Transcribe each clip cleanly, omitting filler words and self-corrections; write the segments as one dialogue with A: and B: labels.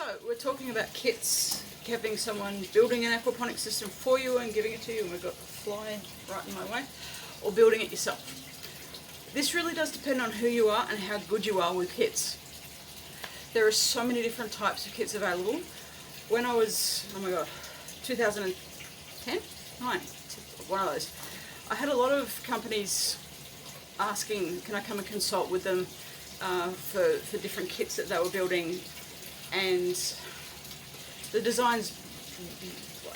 A: So we're talking about kits, having someone building an aquaponics system for you and giving it to you, and we've got a fly right in my way, or building it yourself. This really does depend on who you are and how good you are with kits. There are so many different types of kits available. When I was, 2010? 9, one of those. I had a lot of companies asking, can I come and consult with them for different kits that they were building, and the designs,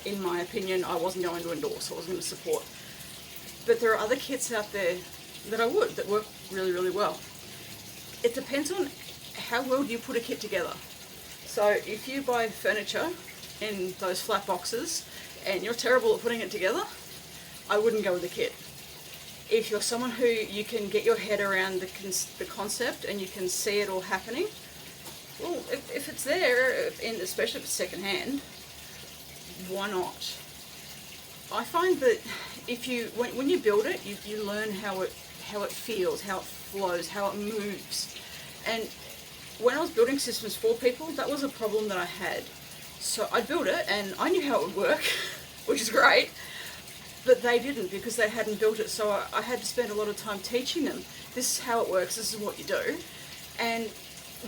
A: in my opinion, I wasn't going to endorse, I wasn't going to support. But there are other kits out there that I would, that work really, really well. It depends on how well you put a kit together. So if you buy furniture in those flat boxes and you're terrible at putting it together, I wouldn't go with the kit. If you're someone who you can get your head around the concept and you can see it all happening, well, if it's there, and especially if it's second hand, why not? I find that if you, when you build it, you learn how it feels, how it flows, how it moves. And when I was building systems for people, that was a problem that I had. So I'd build it and I knew how it would work, which is great, but they didn't because they hadn't built it. So I had to spend a lot of time teaching them, this is how it works, this is what you do. And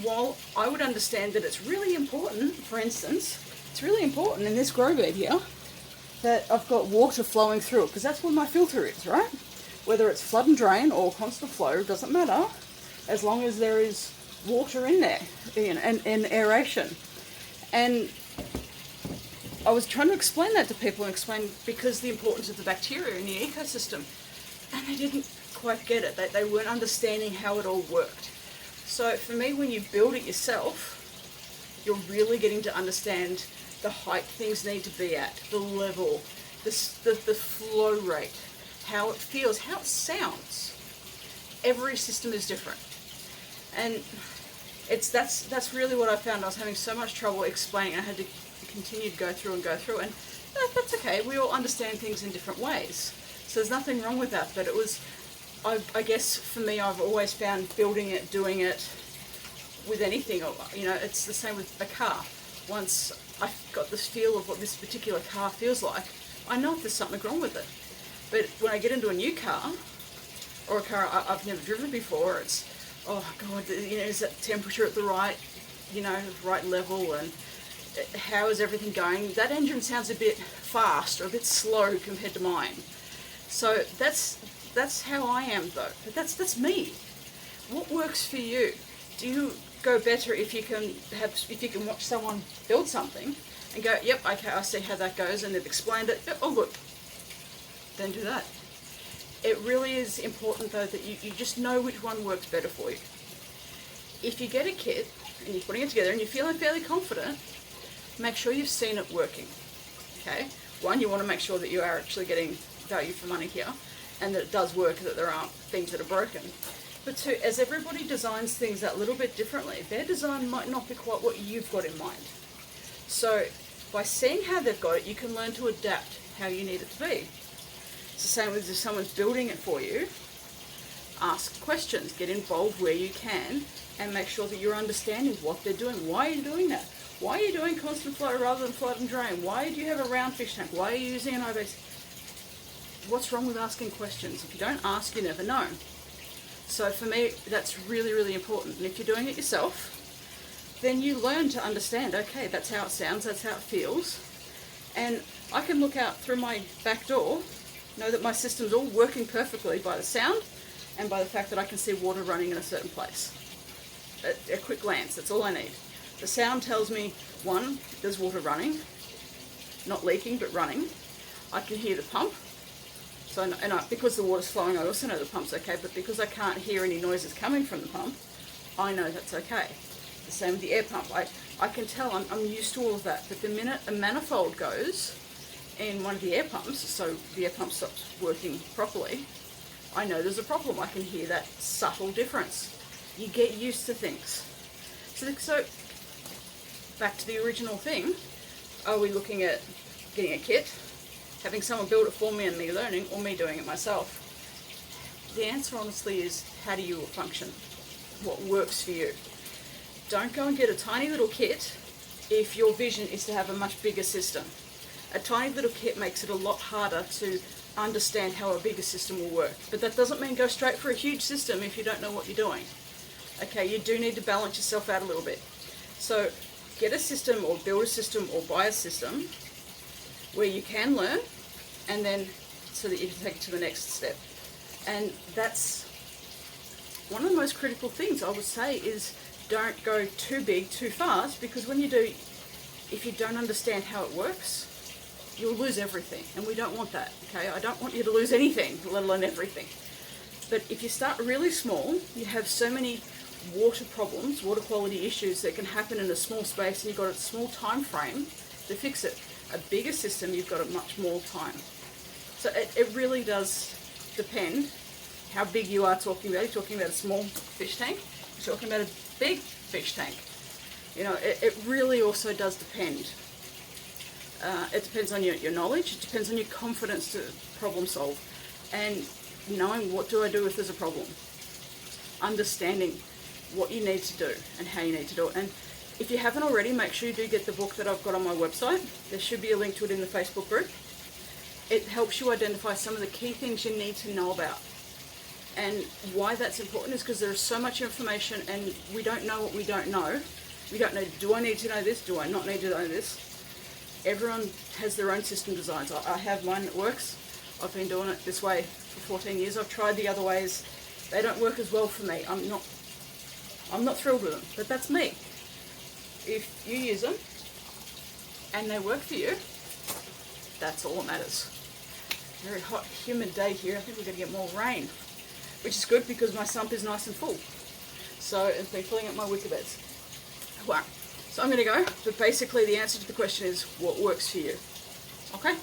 A: while I would understand that it's really important, for instance, it's really important in this grow bed here that I've got water flowing through it, because that's where my filter is, right? Whether it's flood and drain or constant flow, doesn't matter, as long as there is water in there, and aeration. And I was trying to explain that to people, and explain because the importance of the bacteria in the ecosystem, and they didn't quite get it. They weren't understanding how it all worked. So for me, when you build it yourself, you're really getting to understand the height things need to be at, the level, the flow rate, how it feels, how it sounds. Every system is different. And that's really what I found. I was having so much trouble explaining, and I had to continue to go through, and that's okay. We all understand things in different ways. So there's nothing wrong with that, but it was, I guess for me, I've always found building it, doing it with anything, it's the same with a car. Once I've got this feel of what this particular car feels like, I know if there's something wrong with it. But when I get into a new car, or a car I've never driven before, it's, oh God, is that temperature at the right, right level, and how is everything going? That engine sounds a bit fast or a bit slow compared to mine. So that's how I am though. But that's me. What works for you? Do you go better if you can watch someone build something and go, yep, okay, I see how that goes, and they've explained it, yep, oh good. Then do that. It really is important though that you just know which one works better for you. If you get a kit and you're putting it together and you're feeling fairly confident, make sure you've seen it working. Okay? One, you want to make sure that you are actually getting value for money here, and that it does work, that there aren't things that are broken. But two, as everybody designs things that little bit differently, their design might not be quite what you've got in mind. So by seeing how they've got it, you can learn to adapt how you need it to be. It's the same as if someone's building it for you. Ask questions, get involved where you can, and make sure that you're understanding what they're doing. Why are you doing that? Why are you doing constant flow rather than flood and drain? Why do you have a round fish tank? Why are you using an IBS? What's wrong with asking questions? If you don't ask, you never know. So for me, that's really, really important. And if you're doing it yourself, then you learn to understand, okay, that's how it sounds, that's how it feels. And I can look out through my back door, know that my system's all working perfectly by the sound and by the fact that I can see water running in a certain place. A quick glance, that's all I need. The sound tells me, one, there's water running, not leaking, but running. I can hear the pump. So, because the water's flowing, I also know the pump's okay, but because I can't hear any noises coming from the pump, I know that's okay. The same with the air pump. I can tell, I'm used to all of that, but the minute a manifold goes in one of the air pumps, so the air pump stops working properly, I know there's a problem. I can hear that subtle difference. You get used to things. So back to the original thing, are we looking at getting a kit, having someone build it for me and me learning, or me doing it myself? The answer honestly is, how do you function? What works for you? Don't go and get a tiny little kit if your vision is to have a much bigger system. A tiny little kit makes it a lot harder to understand how a bigger system will work. But that doesn't mean go straight for a huge system if you don't know what you're doing. Okay, you do need to balance yourself out a little bit. So get a system or build a system or buy a system where you can learn, and then so that you can take it to the next step. And that's one of the most critical things I would say is don't go too big too fast, because when you do, if you don't understand how it works, you'll lose everything, and we don't want that. Okay, I don't want you to lose anything, let alone everything. But if you start really small, you have so many water problems, water quality issues that can happen in a small space, and you've got a small time frame to fix it. A bigger system, you've got a much more time. So it really does depend how big you are talking about. You're talking about a small fish tank, you're talking about a big fish tank. You know, it really also does depend. It depends on your knowledge, it depends on your confidence to problem solve, and knowing what do I do if there's a problem. Understanding what you need to do and how you need to do it. And if you haven't already, make sure you do get the book that I've got on my website. There should be a link to it in the Facebook group. It helps you identify some of the key things you need to know about. And why that's important is because there is so much information and we don't know what we don't know. We don't know, do I need to know this? Do I not need to know this? Everyone has their own system designs. I have mine that works. I've been doing it this way for 14 years. I've tried the other ways. They don't work as well for me. I'm not thrilled with them, but that's me. If you use them and they work for you, that's all that matters. Very hot, humid day here. I think we're going to get more rain, which is good because my sump is nice and full. So it's been filling up my wicker beds. Wow. So I'm going to go, but basically the answer to the question is what works for you. Okay?